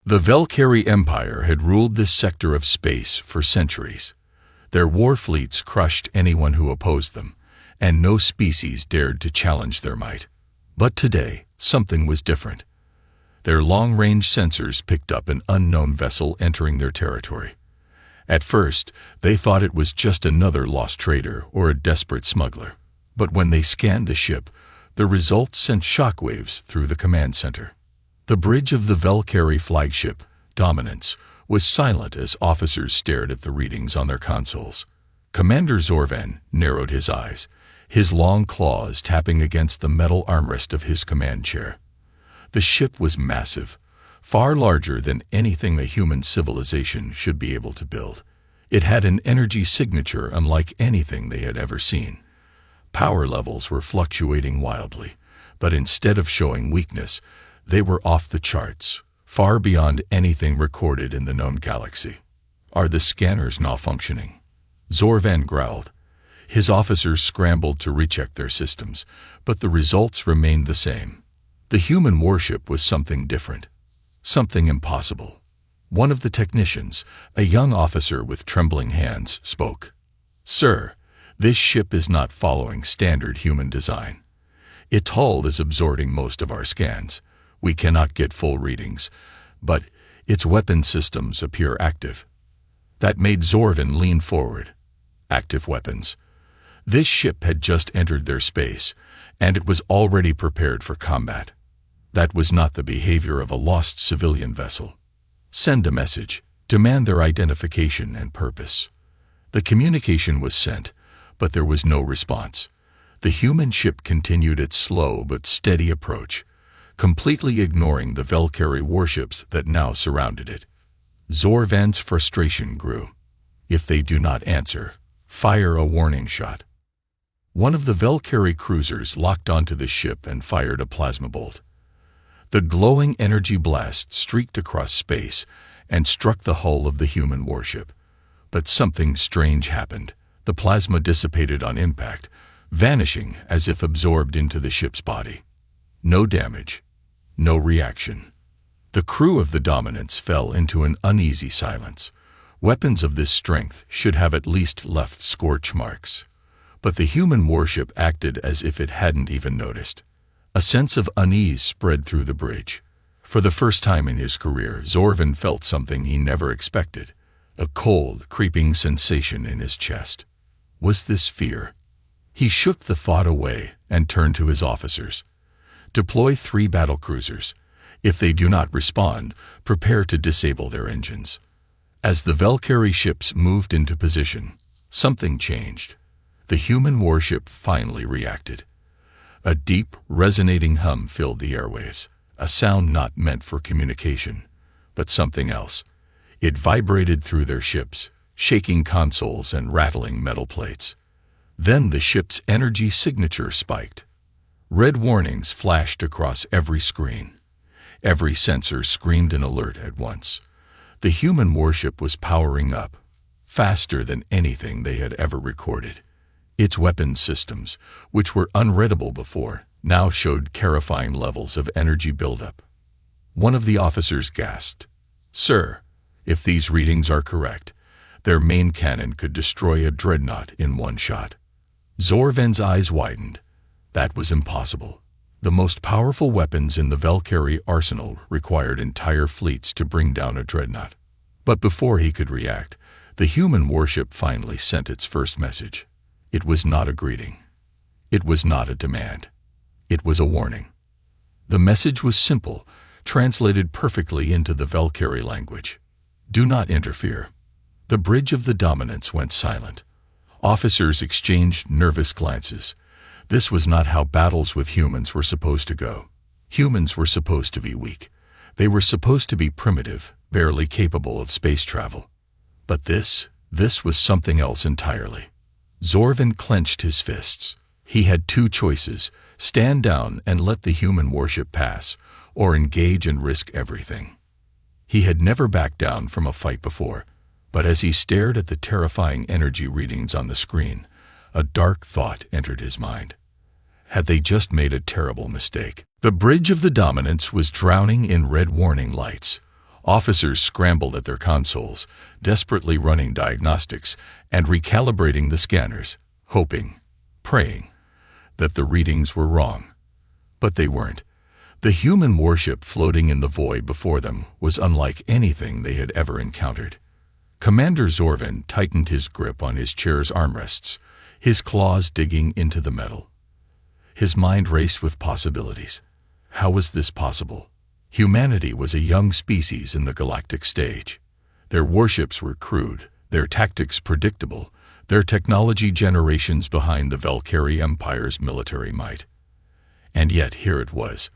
The Valkyrie Empire had ruled this sector of space for centuries. Their war fleets crushed anyone who opposed them, and no species dared to challenge their might. But today, something was different. Their long-range sensors picked up an unknown vessel entering their territory. At first, they thought it was just another lost trader or a desperate smuggler. But when they scanned the ship, the results sent shockwaves through the command center. The bridge of the Valkyrie flagship, Dominance, was silent as officers stared at the readings on their consoles. Commander Zorvan narrowed his eyes, his long claws tapping against the metal armrest of his command chair. The ship was massive, far larger than anything a human civilization should be able to build. It had an energy signature unlike anything they had ever seen. Power levels were fluctuating wildly, but instead of showing weakness, they were off the charts, far beyond anything recorded in the known galaxy. "Are the scanners malfunctioning?" Zorvan growled. His officers scrambled to recheck their systems, but the results remained the same. The human warship was something different, something impossible. One of the technicians, a young officer with trembling hands, spoke. "Sir, this ship is not following standard human design. Its hull is absorbing most of our scans. We cannot get full readings, but its weapon systems appear active." That made Zorvan lean forward. Active weapons. This ship had just entered their space, and it was already prepared for combat. That was not the behavior of a lost civilian vessel. "Send a message. Demand their identification and purpose." The communication was sent, but there was no response. The human ship continued its slow but steady approach, completely ignoring the Valkyrie warships that now surrounded it. Zorvan's frustration grew. "If they do not answer, fire a warning shot." One of the Valkyrie cruisers locked onto the ship and fired a plasma bolt. The glowing energy blast streaked across space and struck the hull of the human warship. But something strange happened. The plasma dissipated on impact, vanishing as if absorbed into the ship's body. No damage. No reaction. The crew of the Dominance fell into an uneasy silence. Weapons of this strength should have at least left scorch marks. But the human warship acted as if it hadn't even noticed. A sense of unease spread through the bridge. For the first time in his career, Zorvan felt something he never expected. A cold, creeping sensation in his chest. Was this fear? He shook the thought away and turned to his officers. "Deploy 3 battlecruisers. If they do not respond, prepare to disable their engines." As the Valkyrie ships moved into position, something changed. The human warship finally reacted. A deep, resonating hum filled the airwaves, a sound not meant for communication, but something else. It vibrated through their ships, shaking consoles and rattling metal plates. Then the ship's energy signature spiked. Red warnings flashed across every screen. Every sensor screamed an alert at once. The human warship was powering up, faster than anything they had ever recorded. Its weapons systems, which were unreadable before, now showed terrifying levels of energy buildup. One of the officers gasped, "Sir, if these readings are correct, their main cannon could destroy a dreadnought in one shot." Zorvan's eyes widened. That was impossible. The most powerful weapons in the Valkyrie arsenal required entire fleets to bring down a dreadnought. But before he could react, the human warship finally sent its first message. It was not a greeting. It was not a demand. It was a warning. The message was simple, translated perfectly into the Valkyrie language. "Do not interfere." The bridge of the Dominance went silent. Officers exchanged nervous glances. This was not how battles with humans were supposed to go. Humans were supposed to be weak. They were supposed to be primitive, barely capable of space travel. But this was something else entirely. Zorvan clenched his fists. He had 2 choices: stand down and let the human warship pass, or engage and risk everything. He had never backed down from a fight before, but as he stared at the terrifying energy readings on the screen, a dark thought entered his mind. Had they just made a terrible mistake? The bridge of the Dominance was drowning in red warning lights. Officers scrambled at their consoles, desperately running diagnostics and recalibrating the scanners, hoping, praying, that the readings were wrong. But they weren't. The human warship floating in the void before them was unlike anything they had ever encountered. Commander Zorvin tightened his grip on his chair's armrests, his claws digging into the metal. His mind raced with possibilities. How was this possible? Humanity was a young species in the galactic stage. Their warships were crude, their tactics predictable, their technology generations behind the Valkyrie Empire's military might. And yet here it was,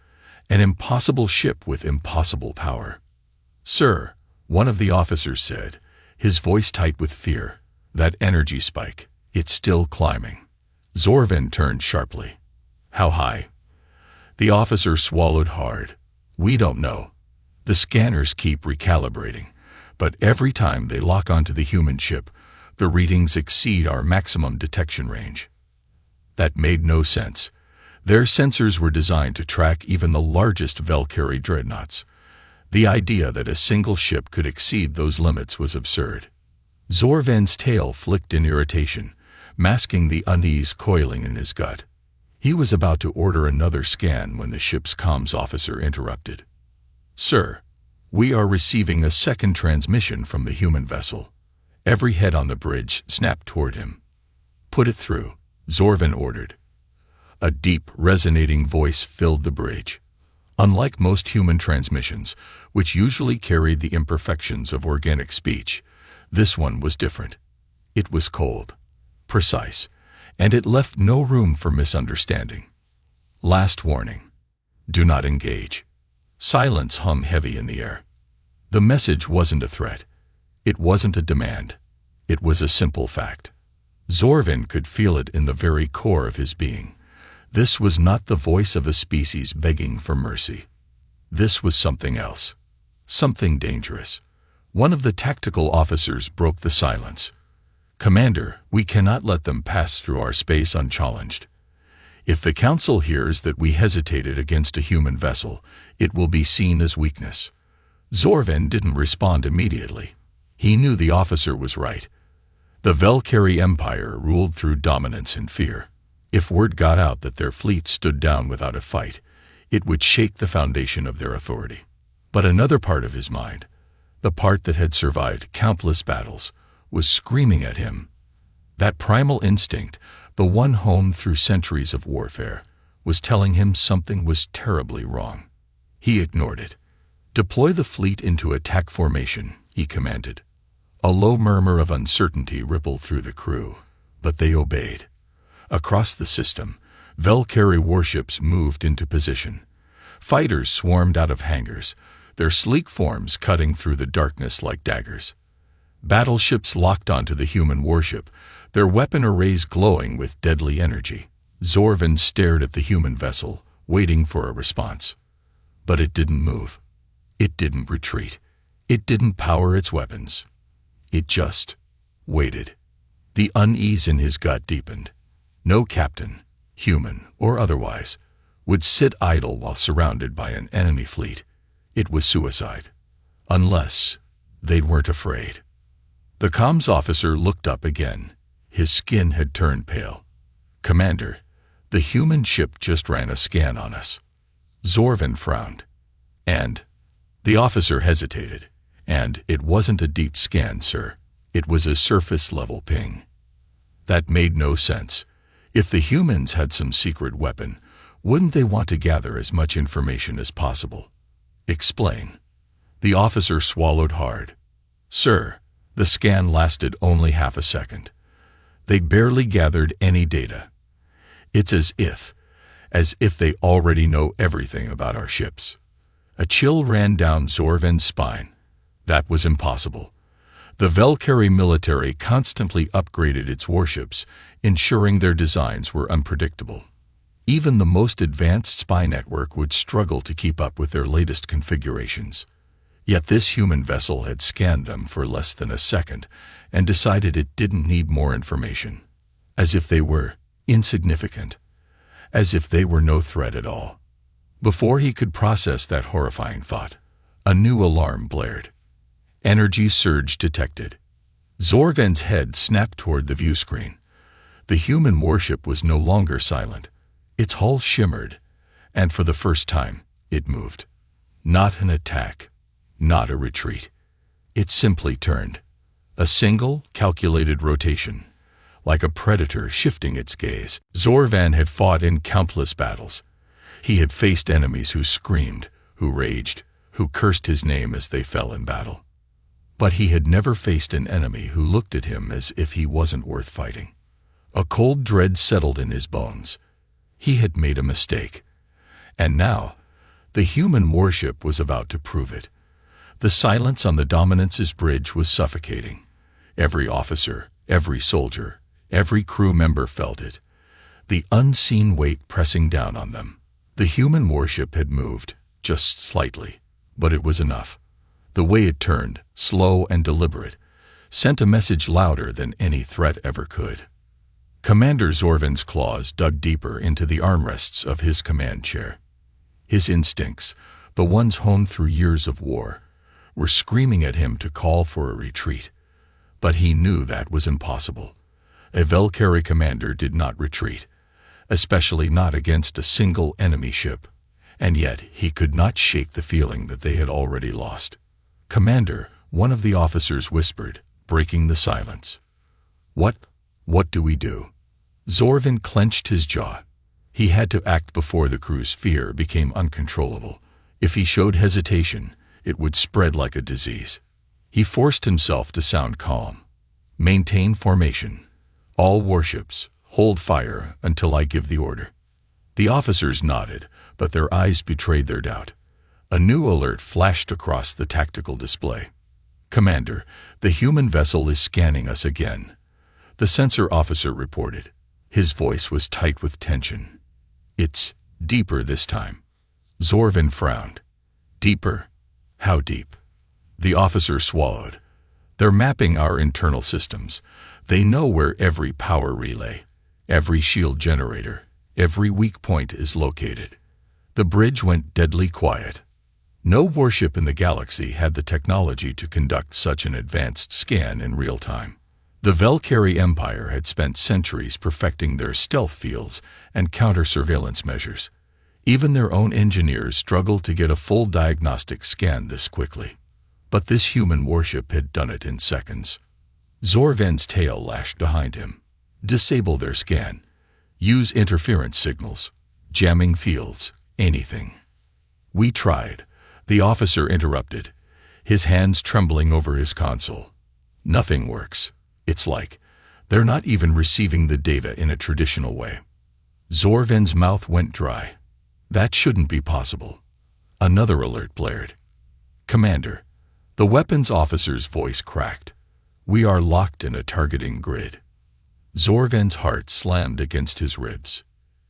an impossible ship with impossible power. "Sir," one of the officers said, his voice tight with fear, "that energy spike, it's still climbing." Zorvin turned sharply. "How high?" The officer swallowed hard. "We don't know. The scanners keep recalibrating, but every time they lock onto the human ship, the readings exceed our maximum detection range." That made no sense. Their sensors were designed to track even the largest Valkyrie dreadnoughts. The idea that a single ship could exceed those limits was absurd. Zorvin's tail flicked in irritation, masking the unease coiling in his gut. He was about to order another scan when the ship's comms officer interrupted. "Sir, we are receiving a second transmission from the human vessel." Every head on the bridge snapped toward him. "Put it through," Zorvin ordered. A deep, resonating voice filled the bridge. Unlike most human transmissions, which usually carried the imperfections of organic speech, this one was different. It was cold, precise, and it left no room for misunderstanding. "Last warning. Do not engage." Silence hung heavy in the air. The message wasn't a threat. It wasn't a demand. It was a simple fact. Zorvin could feel it in the very core of his being. This was not the voice of a species begging for mercy. This was something else. Something dangerous. One of the tactical officers broke the silence. "Commander, we cannot let them pass through our space unchallenged. If the Council hears that we hesitated against a human vessel, it will be seen as weakness." Zorvin didn't respond immediately. He knew the officer was right. The Valkyrie Empire ruled through dominance and fear. If word got out that their fleet stood down without a fight, it would shake the foundation of their authority. But another part of his mind, the part that had survived countless battles, was screaming at him. That primal instinct, the one honed through centuries of warfare, was telling him something was terribly wrong. He ignored it. "Deploy the fleet into attack formation," he commanded. A low murmur of uncertainty rippled through the crew, but they obeyed. Across the system, Valkyrie warships moved into position. Fighters swarmed out of hangars, their sleek forms cutting through the darkness like daggers. Battleships locked onto the human warship, their weapon arrays glowing with deadly energy. Zorvin stared at the human vessel, waiting for a response. But it didn't move. It didn't retreat. It didn't power its weapons. It just waited. The unease in his gut deepened. No captain, human or otherwise, would sit idle while surrounded by an enemy fleet. It was suicide. Unless they weren't afraid. The comms officer looked up again. His skin had turned pale. "Commander, the human ship just ran a scan on us." Zorvin frowned. "And?" The officer hesitated. "And it wasn't a deep scan, sir. It was a surface-level ping." That made no sense. If the humans had some secret weapon, wouldn't they want to gather as much information as possible? "Explain." The officer swallowed hard. "Sir, the scan lasted only half a second. They barely gathered any data. It's as if they already know everything about our ships." A chill ran down Zorvin's spine. That was impossible. The Valkyrie military constantly upgraded its warships, ensuring their designs were unpredictable. Even the most advanced spy network would struggle to keep up with their latest configurations. Yet this human vessel had scanned them for less than a second and decided it didn't need more information. As if they were insignificant. As if they were no threat at all. Before he could process that horrifying thought, A new alarm blared. Energy surge detected. Zorven's head snapped toward the view screen. The human warship was no longer silent. Its hull shimmered, and for the first time, it moved. Not an attack, not a retreat. It simply turned. A single, calculated rotation, like a predator shifting its gaze. Zorvan had fought in countless battles. He had faced enemies who screamed, who raged, who cursed his name as they fell in battle. But he had never faced an enemy who looked at him as if he wasn't worth fighting. A cold dread settled in his bones. He had made a mistake. And now, the human warship was about to prove it. The silence on the Dominance's bridge was suffocating. Every officer, every soldier, every crew member felt it. The unseen weight pressing down on them. The human warship had moved, just slightly, but it was enough. The way it turned, slow and deliberate, sent a message louder than any threat ever could. Commander Zorvan's claws dug deeper into the armrests of his command chair. His instincts, the ones honed through years of war, were screaming at him to call for a retreat. But he knew that was impossible. A Valkyrie commander did not retreat, especially not against a single enemy ship. And yet he could not shake the feeling that they had already lost. "Commander," one of the officers whispered, breaking the silence. What do we do?" Zorvan clenched his jaw. He had to act before the crew's fear became uncontrollable. If he showed hesitation, it would spread like a disease. He forced himself to sound calm. "Maintain formation. All warships, hold fire until I give the order." The officers nodded, but their eyes betrayed their doubt. A new alert flashed across the tactical display. "Commander, the human vessel is scanning us again," the sensor officer reported. His voice was tight with tension. "It's deeper this time." Zorvan frowned. "Deeper? How deep?" The officer swallowed. "They're mapping our internal systems. They know where every power relay, every shield generator, every weak point is located." The bridge went deadly quiet. No warship in the galaxy had the technology to conduct such an advanced scan in real time. The Valkyrie Empire had spent centuries perfecting their stealth fields and counter-surveillance measures. Even their own engineers struggled to get a full diagnostic scan this quickly. But this human warship had done it in seconds. Zorvan's tail lashed behind him. "Disable their scan. Use interference signals. Jamming fields. Anything." "We tried," the officer interrupted, his hands trembling over his console. "Nothing works. It's like they're not even receiving the data in a traditional way." Zorvan's mouth went dry. That shouldn't be possible. Another alert blared. "Commander," the weapons officer's voice cracked. "We are locked in a targeting grid." Zorvan's heart slammed against his ribs.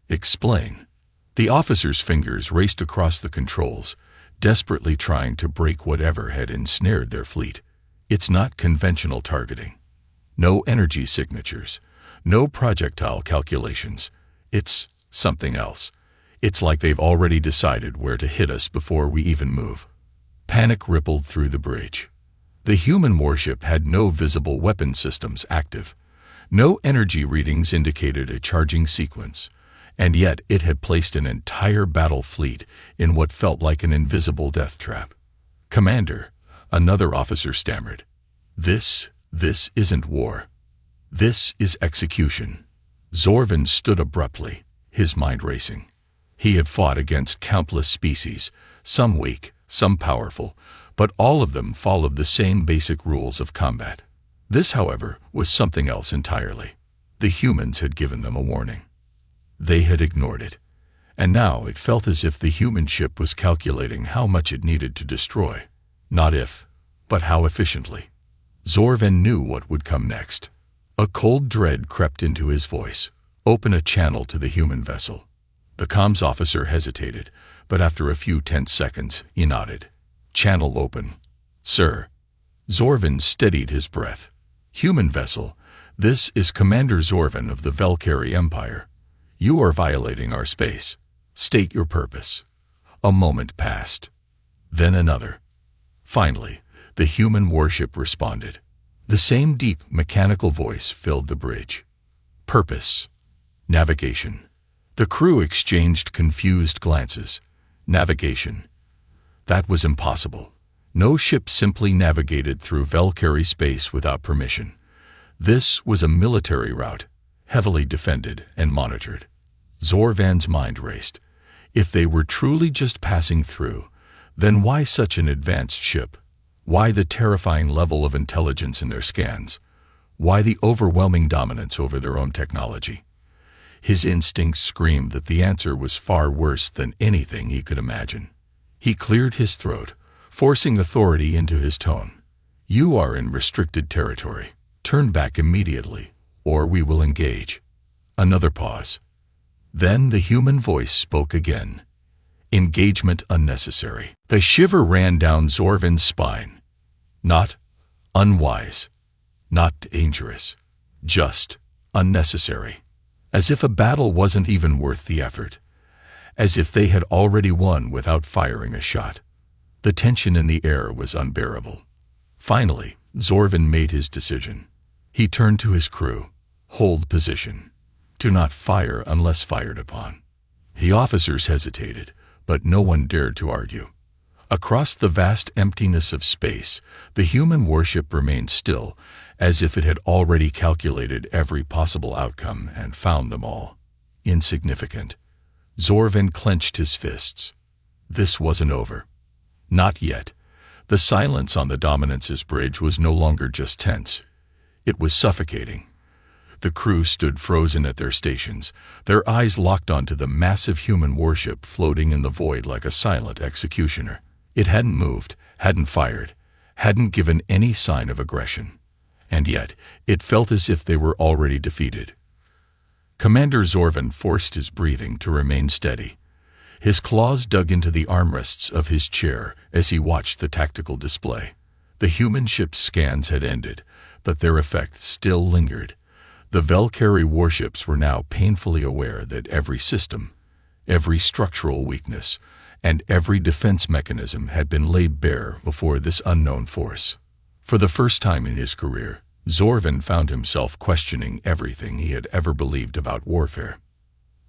"Explain." The officer's fingers raced across the controls, desperately trying to break whatever had ensnared their fleet. "It's not conventional targeting. No energy signatures. No projectile calculations. It's something else. It's like they've already decided where to hit us before we even move." Panic rippled through the bridge. The human warship had no visible weapon systems active. No energy readings indicated a charging sequence. And yet it had placed an entire battle fleet in what felt like an invisible death trap. "Commander," another officer stammered, This isn't war. This is execution." Zorvan stood abruptly, his mind racing. He had fought against countless species, some weak, some powerful, but all of them followed the same basic rules of combat. This, however, was something else entirely. The humans had given them a warning. They had ignored it, and now it felt as if the human ship was calculating how much it needed to destroy. Not if, but how efficiently. Zorvan knew what would come next. A cold dread crept into his voice. "Open a channel to the human vessel." The comms officer hesitated, but after a few tense seconds, he nodded. "Channel open, sir." Zorvan steadied his breath. "Human vessel, this is Commander Zorvan of the Valkyrie Empire. You are violating our space. State your purpose." A moment passed. Then another. Finally, the human warship responded. The same deep, mechanical voice filled the bridge. Purpose. Navigation. The crew exchanged confused glances. Navigation. That was impossible. No ship simply navigated through Valkyrie space without permission. This was a military route, heavily defended and monitored. Zorvan's mind raced. If they were truly just passing through, then why such an advanced ship? Why the terrifying level of intelligence in their scans? Why the overwhelming dominance over their own technology? His instincts screamed that the answer was far worse than anything he could imagine. He cleared his throat, forcing authority into his tone. You are in restricted territory. Turn back immediately, or we will engage. Another pause. Then the human voice spoke again. Engagement unnecessary. The shiver ran down Zorvan's spine. Not unwise, not dangerous, just unnecessary. As if a battle wasn't even worth the effort. As if they had already won without firing a shot. The tension in the air was unbearable. Finally, Zorvan made his decision. He turned to his crew. Hold position. Do not fire unless fired upon. The officers hesitated, but no one dared to argue. Across the vast emptiness of space, the human warship remained still, as if it had already calculated every possible outcome and found them all insignificant. Zorvan clenched his fists. This wasn't over. Not yet. The silence on the Dominance's bridge was no longer just tense. It was suffocating. The crew stood frozen at their stations, their eyes locked onto the massive human warship floating in the void like a silent executioner. It hadn't moved, hadn't fired, hadn't given any sign of aggression. And yet, it felt as if they were already defeated. Commander Zorvan forced his breathing to remain steady. His claws dug into the armrests of his chair as he watched the tactical display. The human ship's scans had ended, but their effect still lingered. The Valkyrie warships were now painfully aware that every system, every structural weakness, and every defense mechanism had been laid bare before this unknown force. For the first time in his career, Zorvan found himself questioning everything he had ever believed about warfare.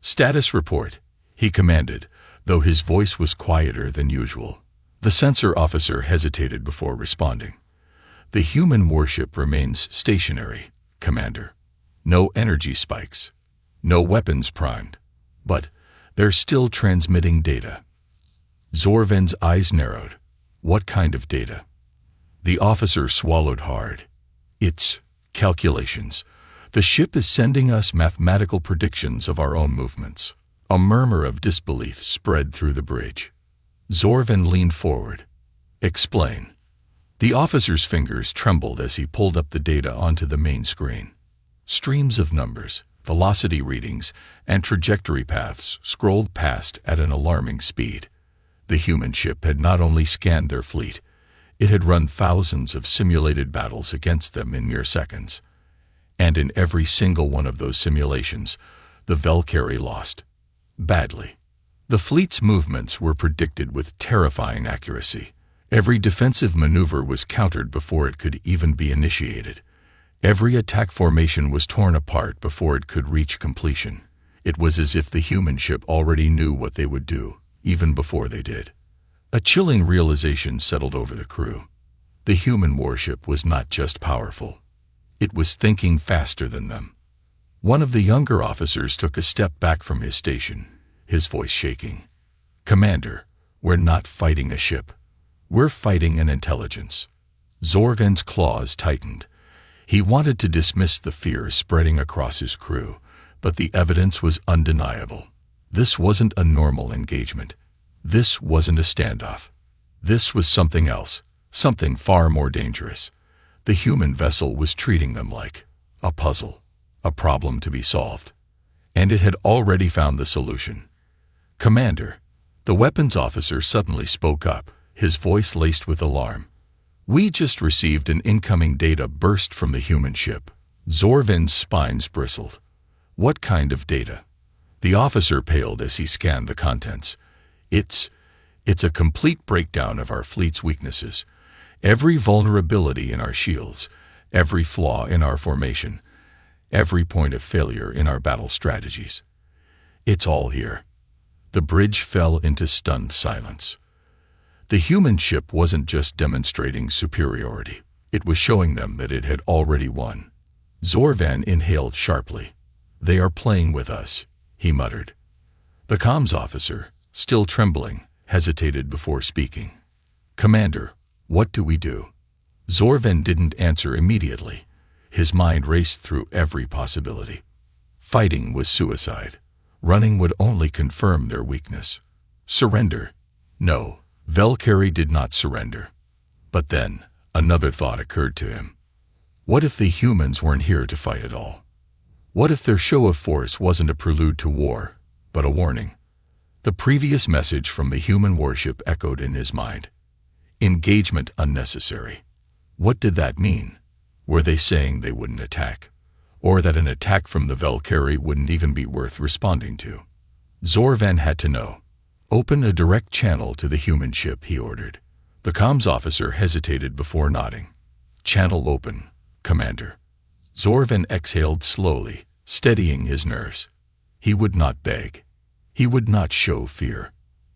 Status report, he commanded, though his voice was quieter than usual. The sensor officer hesitated before responding. The human warship remains stationary, Commander. No energy spikes, no weapons primed, but they're still transmitting data. Zorvan's eyes narrowed. What kind of data? The officer swallowed hard. It's calculations. The ship is sending us mathematical predictions of our own movements. A murmur of disbelief spread through the bridge. Zorvan leaned forward. Explain. The officer's fingers trembled as he pulled up the data onto the main screen. Streams of numbers, velocity readings, and trajectory paths scrolled past at an alarming speed. The human ship had not only scanned their fleet, it had run thousands of simulated battles against them in mere seconds. And in every single one of those simulations, the Valkyrie lost. Badly. The fleet's movements were predicted with terrifying accuracy. Every defensive maneuver was countered before it could even be initiated. Every attack formation was torn apart before it could reach completion. It was as if the human ship already knew what they would do, even before they did. A chilling realization settled over the crew. The human warship was not just powerful. It was thinking faster than them. One of the younger officers took a step back from his station, his voice shaking. Commander, we're not fighting a ship. We're fighting an intelligence. Zorvan's claws tightened. He wanted to dismiss the fear spreading across his crew, but the evidence was undeniable. This wasn't a normal engagement. This wasn't a standoff. This was something else, something far more dangerous. The human vessel was treating them like a puzzle, a problem to be solved. And it had already found the solution. Commander, the weapons officer suddenly spoke up, his voice laced with alarm. We just received an incoming data burst from the human ship. Zorvan's spines bristled. What kind of data? The officer paled as he scanned the contents. It's a complete breakdown of our fleet's weaknesses. Every vulnerability in our shields, every flaw in our formation, every point of failure in our battle strategies. It's all here. The bridge fell into stunned silence. The human ship wasn't just demonstrating superiority. It was showing them that it had already won. Zorvan inhaled sharply. "They are playing with us," he muttered. The comms officer, still trembling, hesitated before speaking. "Commander, what do we do?" Zorvan didn't answer immediately. His mind raced through every possibility. Fighting was suicide. Running would only confirm their weakness. Surrender? No, Valkyrie did not surrender. But then, another thought occurred to him. What if the humans weren't here to fight at all? What if their show of force wasn't a prelude to war, but a warning? The previous message from the human warship echoed in his mind. Engagement unnecessary. What did that mean? Were they saying they wouldn't attack? Or that an attack from the Valkyrie wouldn't even be worth responding to? Zorvan had to know. "Open a direct channel to the human ship," he ordered. The comms officer hesitated before nodding. "Channel open, Commander." Zorvan exhaled slowly, steadying his nerves. He would not beg. He would not show fear.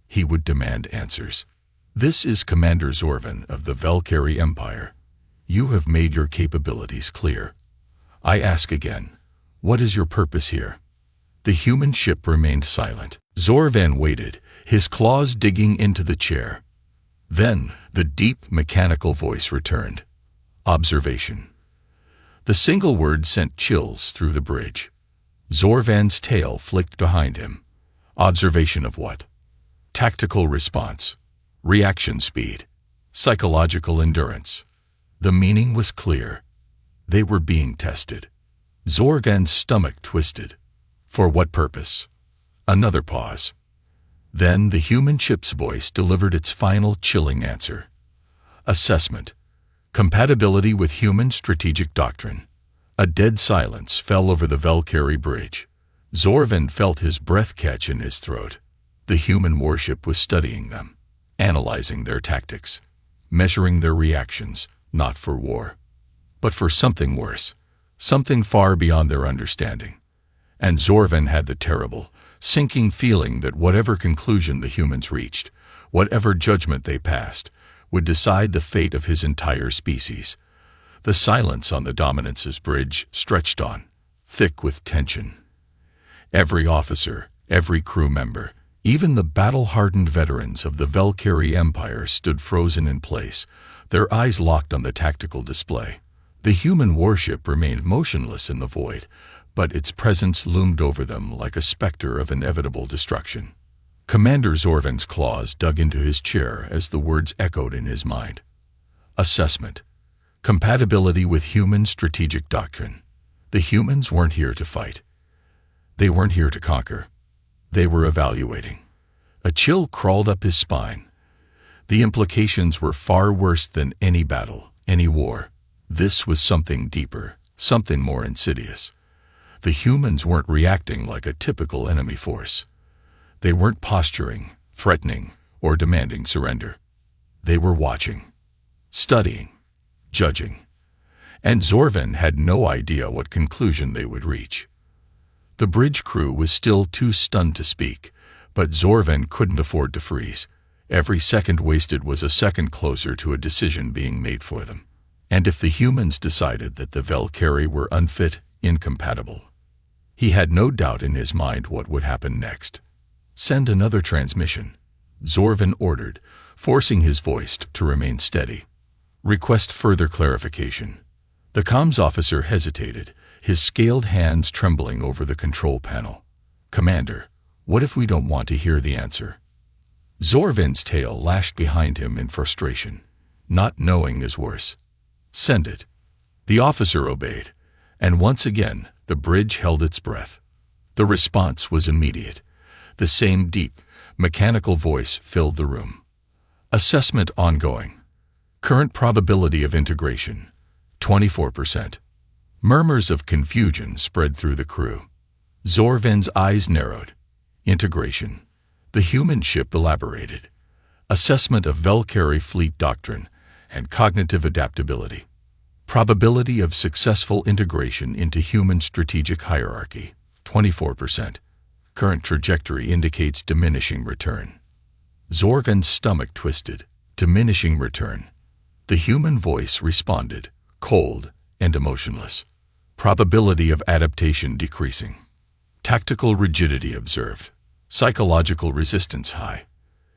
He would demand answers. "This is Commander Zorvan of the Valkyrie Empire. You have made your capabilities clear. I ask again, what is your purpose here?" The human ship remained silent. Zorvan waited, his claws digging into the chair. Then, the deep, mechanical voice returned. "Observation." The single word sent chills through the bridge. Zorvan's tail flicked behind him. Observation of what? Tactical response, reaction speed, psychological endurance. The meaning was clear. They were being tested. Zorvan's stomach twisted. For what purpose? Another pause. Then the human ship's voice delivered its final chilling answer. Assessment. Compatibility with human strategic doctrine. A dead silence fell over the Valkyrie bridge. Zorvan felt his breath catch in his throat. The human warship was studying them, analyzing their tactics, measuring their reactions, not for war, but for something worse, something far beyond their understanding. And Zorvan had the terrible, sinking feeling that whatever conclusion the humans reached, whatever judgment they passed, would decide the fate of his entire species. The silence on the Dominance's bridge stretched on, thick with tension. Every officer, every crew member, even the battle-hardened veterans of the Valkyrie Empire stood frozen in place, their eyes locked on the tactical display. The human warship remained motionless in the void, but its presence loomed over them like a specter of inevitable destruction. Commander Zorvan's claws dug into his chair as the words echoed in his mind. Assessment. Compatibility with human strategic doctrine. The humans weren't here to fight. They weren't here to conquer. They were evaluating. A chill crawled up his spine. The implications were far worse than any battle, any war. This was something deeper, something more insidious. The humans weren't reacting like a typical enemy force. They weren't posturing, threatening, or demanding surrender. They were watching, studying, judging. And Zorvan had no idea what conclusion they would reach. The bridge crew was still too stunned to speak, but Zorvan couldn't afford to freeze. Every second wasted was a second closer to a decision being made for them. And if the humans decided that the Valkyrie were unfit, incompatible, he had no doubt in his mind what would happen next. Send another transmission, Zorvan ordered, forcing his voice to remain steady. Request further clarification. The comms officer hesitated, his scaled hands trembling over the control panel. Commander, what if we don't want to hear the answer? Zorvan's tail lashed behind him in frustration. Not knowing is worse. Send it. The officer obeyed, and once again the bridge held its breath. The response was immediate. The same deep, mechanical voice filled the room. Assessment ongoing. Current probability of integration, 24%. Murmurs of confusion spread through the crew. Zorvan's eyes narrowed. Integration. The human ship elaborated. Assessment of Valkyrie fleet doctrine and cognitive adaptability. Probability of successful integration into human strategic hierarchy, 24%. Current trajectory indicates diminishing return. Zorvan's stomach twisted. Diminishing return. The human voice responded, cold and emotionless. Probability of adaptation decreasing. Tactical rigidity observed. Psychological resistance high.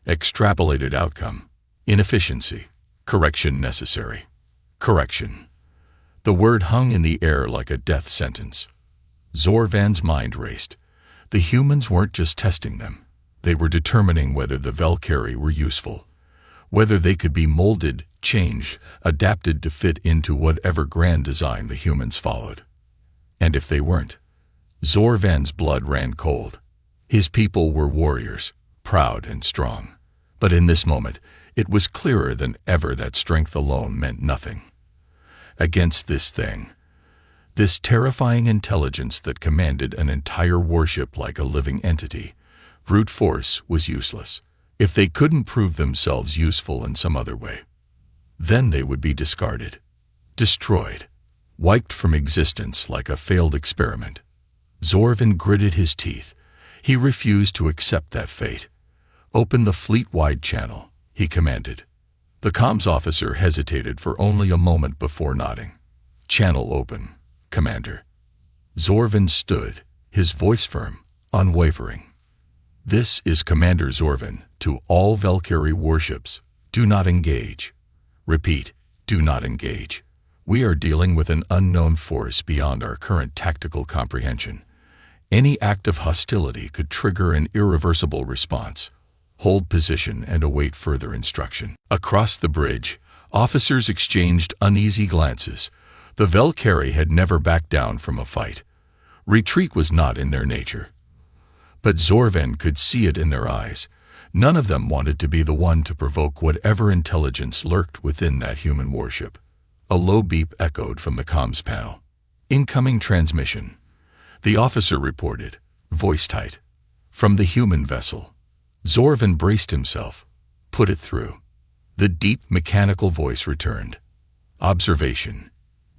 Extrapolated outcome. Inefficiency. Correction necessary. Correction. The word hung in the air like a death sentence. Zorvan's mind raced. The humans weren't just testing them. They were determining whether the Valkyrie were useful, whether they could be molded, changed, adapted to fit into whatever grand design the humans followed. And if they weren't, Zorvan's blood ran cold. His people were warriors, proud and strong. But in this moment, it was clearer than ever that strength alone meant nothing. Against this thing, this terrifying intelligence that commanded an entire warship like a living entity, brute force was useless. If they couldn't prove themselves useful in some other way, then they would be discarded, destroyed, wiped from existence like a failed experiment. Zorvan gritted his teeth. He refused to accept that fate. "Open the fleet-wide channel," he commanded. The comms officer hesitated for only a moment before nodding. "Channel open, Commander." Zorvan stood, his voice firm, unwavering. "This is Commander Zorvan to all Valkyrie warships. Do not engage. Repeat, do not engage. We are dealing with an unknown force beyond our current tactical comprehension. Any act of hostility could trigger an irreversible response. Hold position and await further instruction." Across the bridge, officers exchanged uneasy glances. The Valkyrie had never backed down from a fight. Retreat was not in their nature. But Zorvan could see it in their eyes. None of them wanted to be the one to provoke whatever intelligence lurked within that human warship. A low beep echoed from the comms panel. "Incoming transmission," the officer reported, voice tight. "From the human vessel." Zorvan braced himself. "Put it through." The deep mechanical voice returned. "Observation.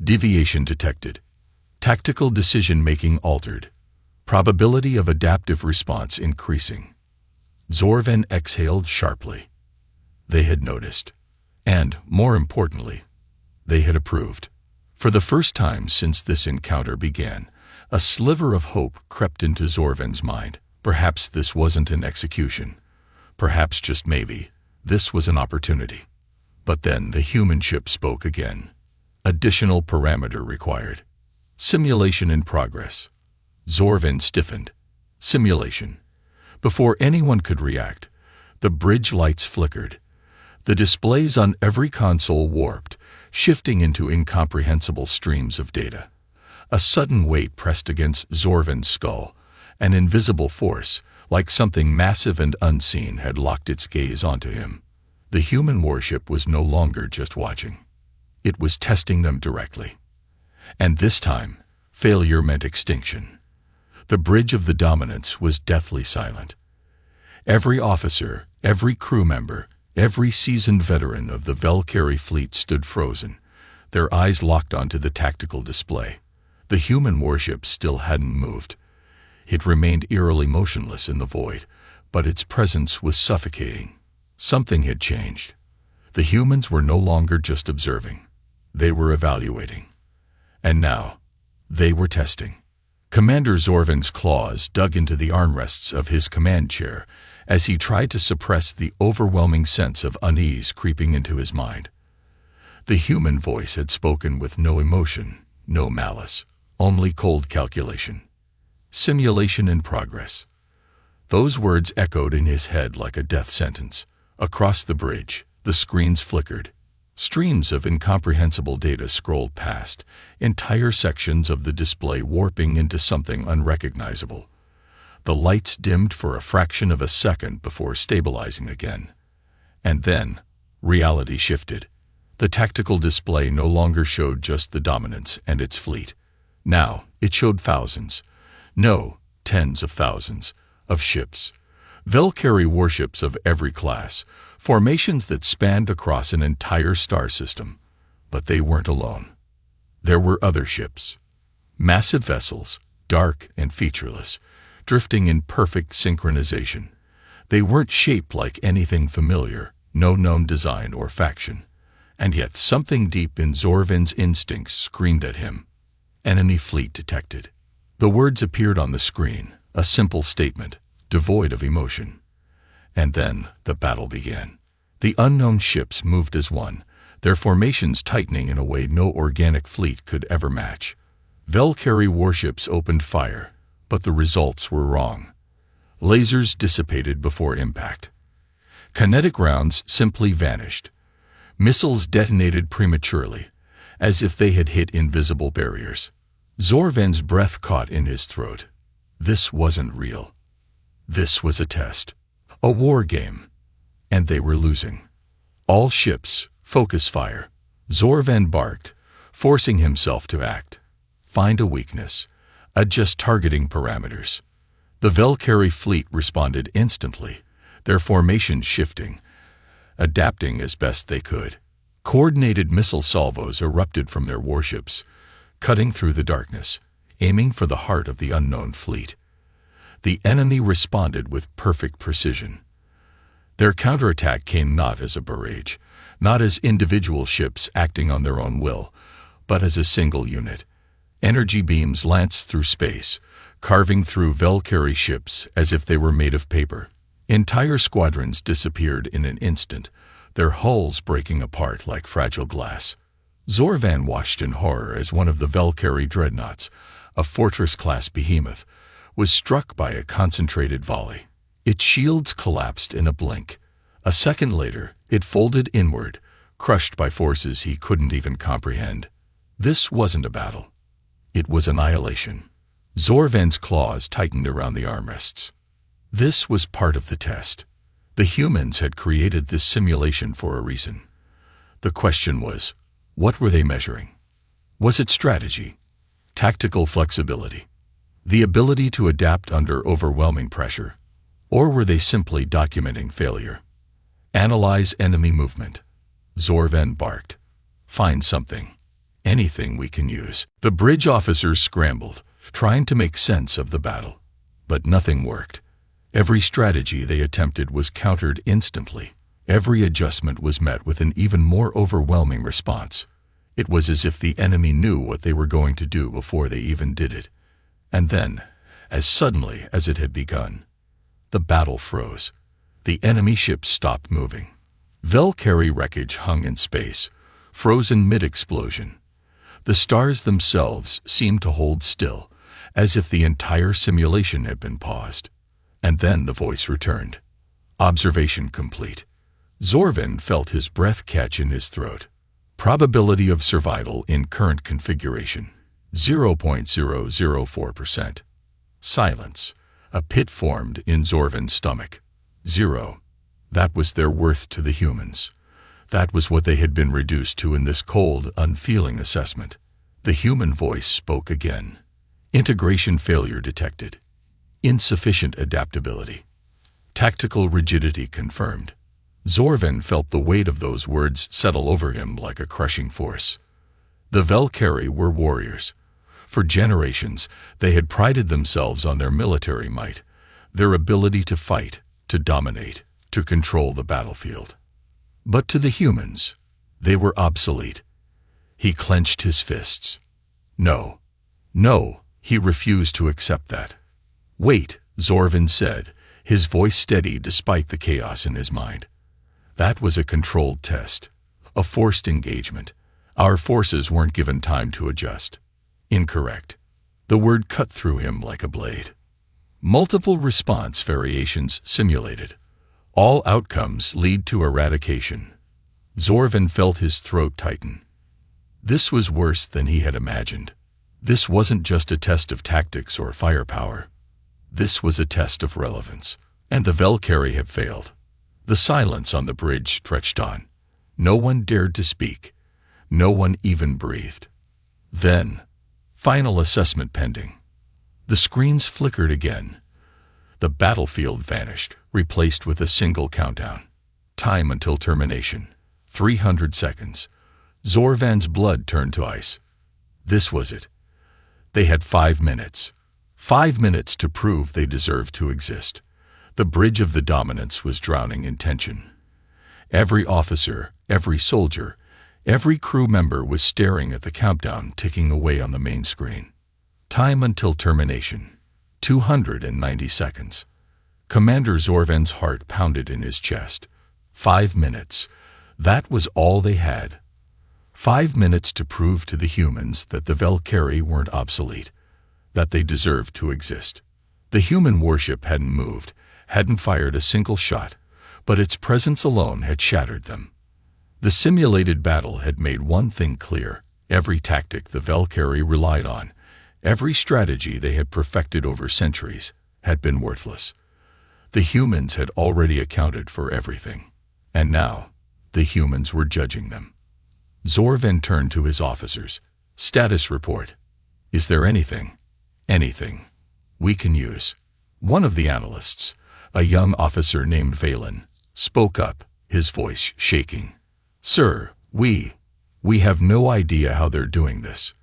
Deviation detected. Tactical decision-making altered. Probability of adaptive response increasing." Zorvan exhaled sharply. They had noticed. And, more importantly, they had approved. For the first time since this encounter began, a sliver of hope crept into Zorvan's mind. Perhaps this wasn't an execution. Perhaps, just maybe, this was an opportunity. But then the human ship spoke again. Additional parameter required. Simulation in progress. Zorvan stiffened. Simulation. Before anyone could react, the bridge lights flickered. The displays on every console warped, shifting into incomprehensible streams of data. A sudden weight pressed against Zorvan's skull. An invisible force, like something massive and unseen, had locked its gaze onto him. The human warship was no longer just watching. It was testing them directly. And this time, failure meant extinction. The bridge of the Dominance was deathly silent. Every officer, every crew member, every seasoned veteran of the Valkyrie fleet stood frozen, their eyes locked onto the tactical display. The human warship still hadn't moved. It remained eerily motionless in the void, but its presence was suffocating. Something had changed. The humans were no longer just observing. They were evaluating. And now, they were testing. Commander Zorvan's claws dug into the armrests of his command chair as he tried to suppress the overwhelming sense of unease creeping into his mind. The human voice had spoken with no emotion, no malice, only cold calculation. Simulation in progress. Those words echoed in his head like a death sentence. Across the bridge, the screens flickered. Streams of incomprehensible data scrolled past, entire sections of the display warping into something unrecognizable. The lights dimmed for a fraction of a second before stabilizing again. And then, reality shifted. The tactical display no longer showed just the Dominance and its fleet. Now, it showed thousands. No, tens of thousands of ships. Valkyrie warships of every class, Formations that spanned across an entire star system. But they weren't alone. There were other ships. Massive vessels, dark and featureless, drifting in perfect synchronization. They weren't shaped like anything familiar, no known design or faction. And yet something deep in Zorvin's instincts screamed at him. Enemy fleet detected. The words appeared on the screen, a simple statement, devoid of emotion. And then the battle began. The unknown ships moved as one, their formations tightening in a way no organic fleet could ever match. Valkyrie warships opened fire, but the results were wrong. Lasers dissipated before impact. Kinetic rounds simply vanished. Missiles detonated prematurely, as if they had hit invisible barriers. Zorvin's breath caught in his throat. This wasn't real. This was a test. A war game. And they were losing. All ships, focus fire. Zorvin barked, forcing himself to act. Find a weakness. Adjust targeting parameters. The Valkyrie fleet responded instantly, their formations shifting, adapting as best they could. Coordinated missile salvos erupted from their warships, cutting through the darkness, aiming for the heart of the unknown fleet. The enemy responded with perfect precision. Their counterattack came not as a barrage, not as individual ships acting on their own will, but as a single unit. Energy beams lanced through space, carving through Valkyrie ships as if they were made of paper. Entire squadrons disappeared in an instant, their hulls breaking apart like fragile glass. Zorvin watched in horror as one of the Valkyrie dreadnoughts, a fortress-class behemoth, was struck by a concentrated volley. Its shields collapsed in a blink. A second later, it folded inward, crushed by forces he couldn't even comprehend. This wasn't a battle. It was annihilation. Zorvin's claws tightened around the armrests. This was part of the test. The humans had created this simulation for a reason. The question was, what were they measuring? Was it strategy? Tactical flexibility? The ability to adapt under overwhelming pressure? Or were they simply documenting failure? Analyze enemy movement. Zorvin barked. Find something. Anything we can use. The bridge officers scrambled, trying to make sense of the battle. But nothing worked. Every strategy they attempted was countered instantly. Every adjustment was met with an even more overwhelming response. It was as if the enemy knew what they were going to do before they even did it. And then, as suddenly as it had begun, the battle froze. The enemy ships stopped moving. Valkyrie wreckage hung in space, frozen mid-explosion. The stars themselves seemed to hold still, as if the entire simulation had been paused. And then the voice returned. Observation complete. Zorvin felt his breath catch in his throat. Probability of survival in current configuration, 0.004%. Silence. A pit formed in Zorvin's stomach. 0. That was their worth to the humans. That was what they had been reduced to in this cold, unfeeling assessment. The human voice spoke again. Integration failure detected. Insufficient adaptability. Tactical rigidity confirmed. Zorvin felt the weight of those words settle over him like a crushing force. The Valkyrie were warriors. For generations, they had prided themselves on their military might, their ability to fight, to dominate, to control the battlefield. But to the humans, they were obsolete. He clenched his fists. No, he refused to accept that. Wait, Zorvin said, his voice steady despite the chaos in his mind. That was a controlled test, a forced engagement. Our forces weren't given time to adjust. Incorrect. The word cut through him like a blade. Multiple response variations simulated. All outcomes lead to eradication. Zorvin felt his throat tighten. This was worse than he had imagined. This wasn't just a test of tactics or firepower. This was a test of relevance. And the Valkyrie had failed. The silence on the bridge stretched on. No one dared to speak. No one even breathed. Then, final assessment pending. The screens flickered again. The battlefield vanished, replaced with a single countdown. Time until termination. 300 seconds. Zorvan's blood turned to ice. This was it. They had 5 minutes. 5 minutes to prove they deserved to exist. The bridge of the dominance was drowning in tension. Every officer, every soldier, every crew member was staring at the countdown ticking away on the main screen. Time until termination. 290 seconds. Commander Zorvan's heart pounded in his chest. 5 minutes. That was all they had. 5 minutes to prove to the humans that the Valkyrie weren't obsolete, that they deserved to exist. The human warship hadn't moved, hadn't fired a single shot, but its presence alone had shattered them. The simulated battle had made one thing clear: every tactic the Valkyrie relied on, every strategy they had perfected over centuries, had been worthless. The humans had already accounted for everything, and now the humans were judging them. Zorvan turned to his officers. Status report. Is there anything we can use? One of the analysts, a young officer named Valen, spoke up, his voice shaking. Sir, we have no idea how they're doing this.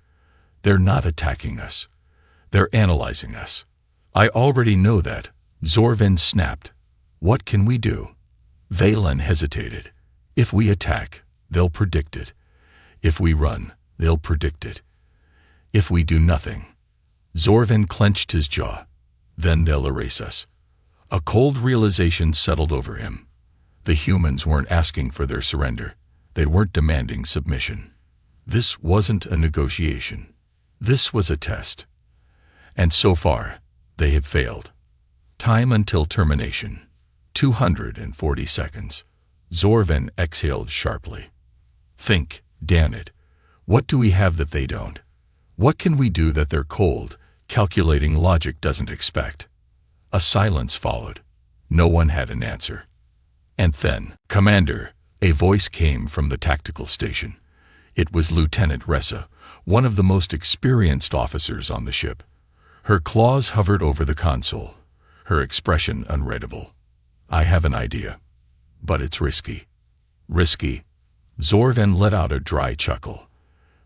They're not attacking us. They're analyzing us. I already know that. Zorvan snapped. What can we do? Valen hesitated. If we attack, they'll predict it. If we run, they'll predict it. If we do nothing. Zorvan clenched his jaw. Then they'll erase us. A cold realization settled over him. The humans weren't asking for their surrender. They weren't demanding submission. This wasn't a negotiation. This was a test. And so far, they had failed. Time until termination. 240 seconds. Zorvan exhaled sharply. Think, damn it. What do we have that they don't? What can we do that their cold, calculating logic doesn't expect? A silence followed. No one had an answer. And then, Commander, a voice came from the tactical station. It was Lieutenant Ressa, one of the most experienced officers on the ship. Her claws hovered over the console, her expression unreadable. I have an idea. But it's risky. Risky? Zorvan let out a dry chuckle.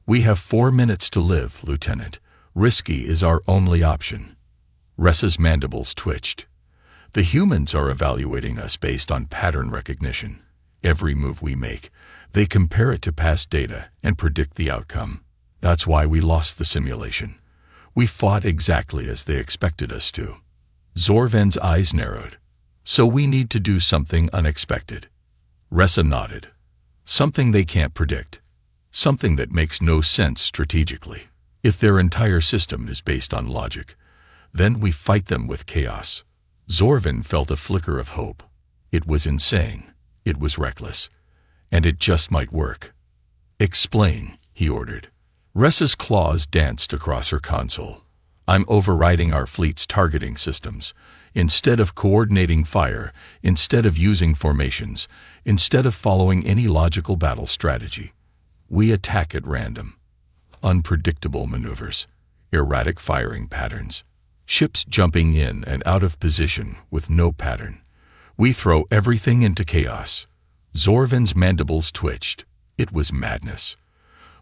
We have 4 minutes to live, Lieutenant. Risky is our only option. Ressa's mandibles twitched. The humans are evaluating us based on pattern recognition. Every move we make, they compare it to past data and predict the outcome. That's why we lost the simulation. We fought exactly as they expected us to. Zorvan's eyes narrowed. So we need to do something unexpected. Ressa nodded. Something they can't predict. Something that makes no sense strategically. If their entire system is based on logic, then we fight them with chaos. Zorvan felt a flicker of hope. It was insane. It was reckless. And it just might work. Explain, he ordered. Ressa's claws danced across her console. I'm overriding our fleet's targeting systems. Instead of coordinating fire, instead of using formations, instead of following any logical battle strategy, we attack at random. Unpredictable maneuvers, erratic firing patterns, ships jumping in and out of position with no pattern. We throw everything into chaos. Zorvan's mandibles twitched. It was madness.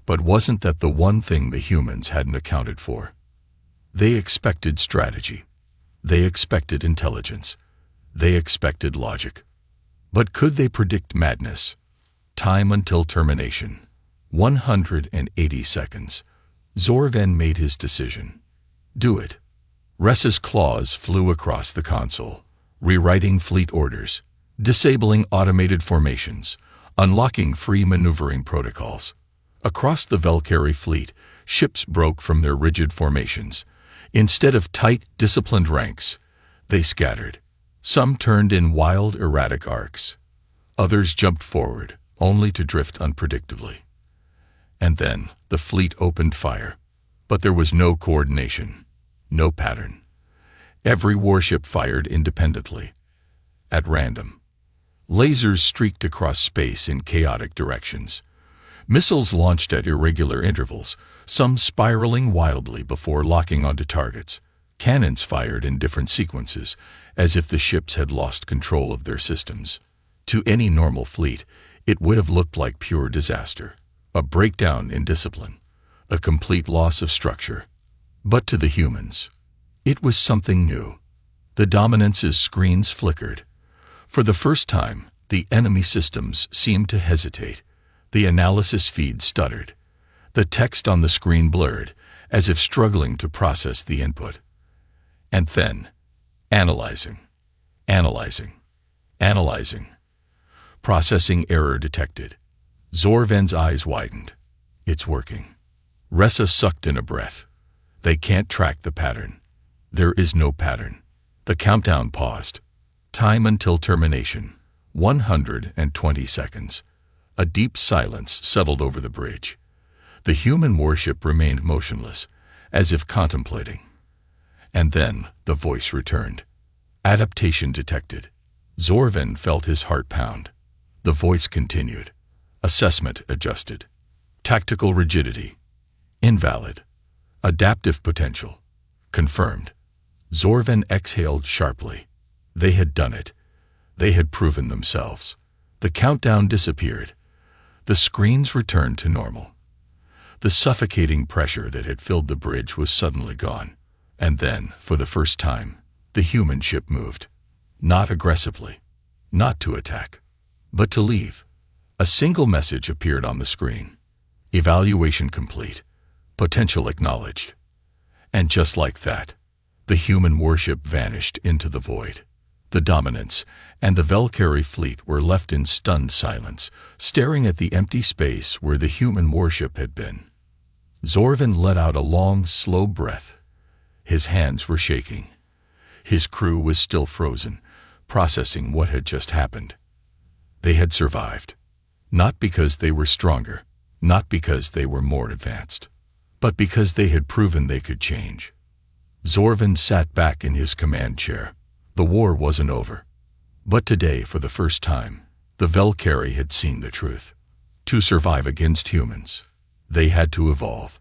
But wasn't that the one thing the humans hadn't accounted for? They expected strategy. They expected intelligence. They expected logic. But could they predict madness? Time until termination. 180 seconds. Zorvan made his decision. Do it. Ressa's claws flew across the console, rewriting fleet orders, disabling automated formations, unlocking free maneuvering protocols. Across the Valkyrie fleet, ships broke from their rigid formations. Instead of tight, disciplined ranks, they scattered. Some turned in wild, erratic arcs. Others jumped forward, only to drift unpredictably. And then the fleet opened fire. But there was no coordination, no pattern. Every warship fired independently, at random. Lasers streaked across space in chaotic directions. Missiles launched at irregular intervals, some spiraling wildly before locking onto targets. Cannons fired in different sequences, as if the ships had lost control of their systems. To any normal fleet, it would have looked like pure disaster, a breakdown in discipline, a complete loss of structure. But to the humans, it was something new. The Dominance's screens flickered. For the first time, the enemy systems seemed to hesitate. The analysis feed stuttered. The text on the screen blurred, as if struggling to process the input. And then, analyzing. Processing error detected. Zorven's eyes widened. It's working. Ressa sucked in a breath. They can't track the pattern. There is no pattern. The countdown paused. Time until termination. 120 seconds. A deep silence settled over the bridge. The human warship remained motionless, as if contemplating. And then the voice returned. Adaptation detected. Zorven felt his heart pound. The voice continued. Assessment adjusted. Tactical rigidity. Invalid. Adaptive potential. Confirmed. Zorven exhaled sharply. They had done it. They had proven themselves. The countdown disappeared. The screens returned to normal. The suffocating pressure that had filled the bridge was suddenly gone. And then, for the first time, the human ship moved. Not aggressively. Not to attack. But to leave. A single message appeared on the screen. Evaluation complete. Potential acknowledged. And just like that, the human warship vanished into the void. The Dominance and the Valkyrie fleet were left in stunned silence, staring at the empty space where the human warship had been. Zorven let out a long, slow breath. His hands were shaking. His crew was still frozen, processing what had just happened. They had survived. Not because they were stronger, not because they were more advanced, but because they had proven they could change. Zorven sat back in his command chair. The war wasn't over. But today, for the first time, the Valkyrie had seen the truth. To survive against humans, they had to evolve.